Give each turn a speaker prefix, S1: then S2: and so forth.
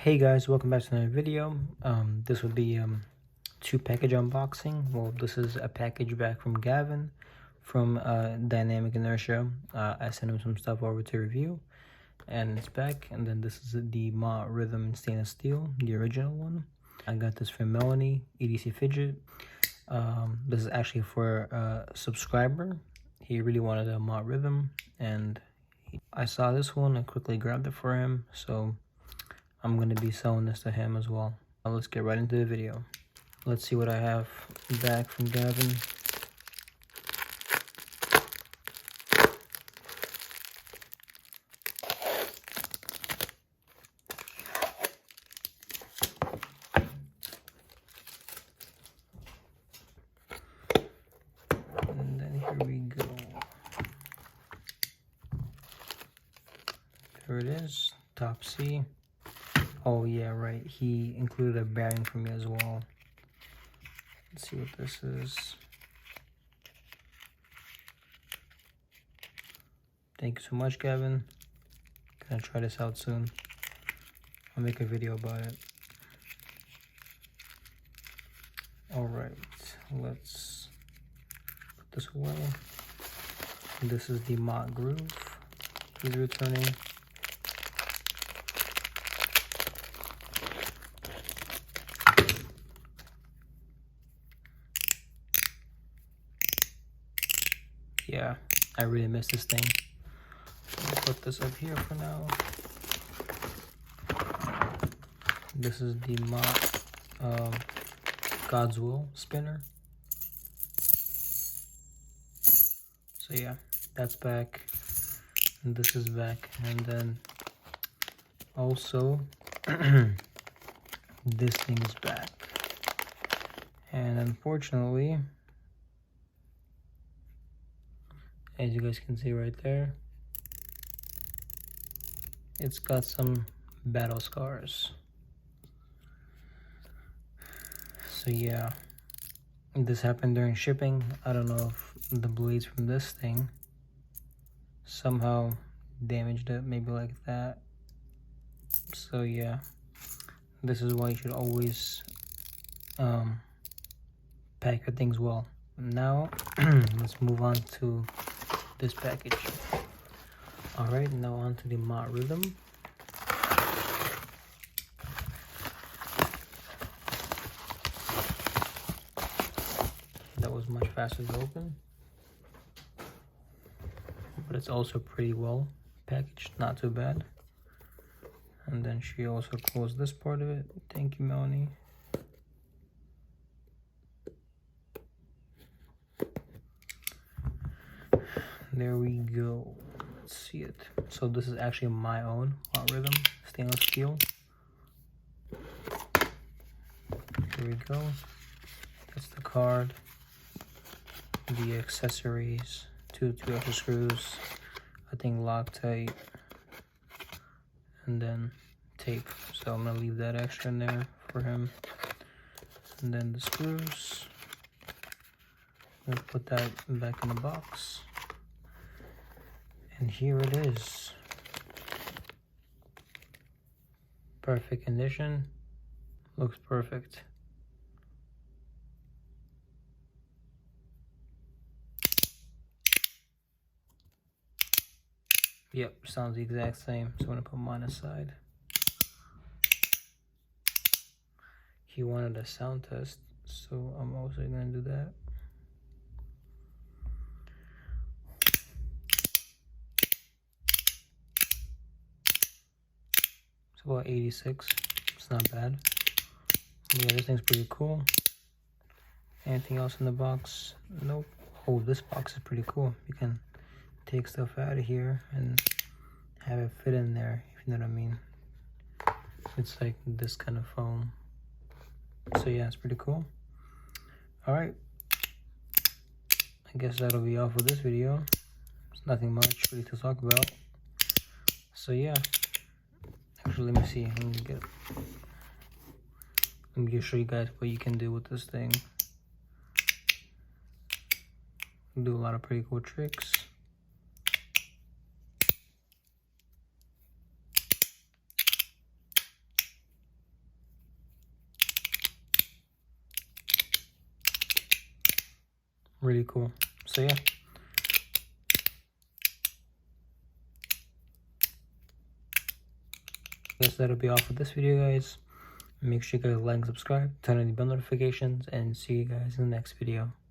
S1: Hey guys, welcome back to another video. This would be two package unboxing. Well, this is a package back from Gavin from Dynamic Inertia. I sent him some stuff over to review, and it's back. And then this is the Mott Rhythm stainless steel, the original one. I got this from Melanie, EDC Fidget. This is actually for a subscriber. He really wanted a Mott Rhythm, and I saw this one. I quickly grabbed it for him, so I'm going to be selling this to him as well. Now let's get right into the video. Let's see what I have back from Gavin. And then here we go. There it is, top C. Oh yeah, right, he included a bearing for me as well. Let's see what this is. Thank you so much, Gavin. Gonna try this out soon. I'll make a video about it. Alright, let's put this away. This is the Mott Groove. He's returning. Yeah, I really miss this thing. I'll put this up here for now. This is the Mott God's Will spinner. So yeah, that's back. And this is back. And then also this thing is back. And unfortunately, as you guys can see right there, it's got some battle scars. So yeah, this happened during shipping. I don't know if the blades from this thing somehow damaged it, maybe like that. So yeah, this is why you should always pack your things well. Now let's move on to this package. Alright, now on to the Mott Rhythm. That was much faster to open, but it's also pretty well packaged, not too bad. And then she also closed this part of it. Thank you, Melanie. There we go. Let's see it. So this is actually my own Mott Rhythm stainless steel. Here we go. That's the card, the accessories, two extra screws, I think Loctite, and then tape. So I'm gonna leave that extra in there for him. And then the screws. I'm gonna put that back in the box. And here it is. Perfect condition. Looks perfect. Yep, sounds the exact same. So I'm gonna put mine aside. He wanted a sound test, so I'm also gonna do that. It's about 86. It's not bad. Yeah, this thing's pretty cool. Anything else in the box? Nope. Oh, this box is pretty cool. You can take stuff out of here and have it fit in there, if you know what I mean. It's like this kind of foam. So yeah, it's pretty cool. Alright, I guess that'll be all for this video. There's nothing much really to talk about. So yeah, actually let me see. Let me just show you guys what you can do with this thing. Do a lot of pretty cool tricks. Really cool. So yeah. I guess that'll be all for this video, guys. Make sure you guys like and subscribe, turn on the bell notifications, and see you guys in the next video.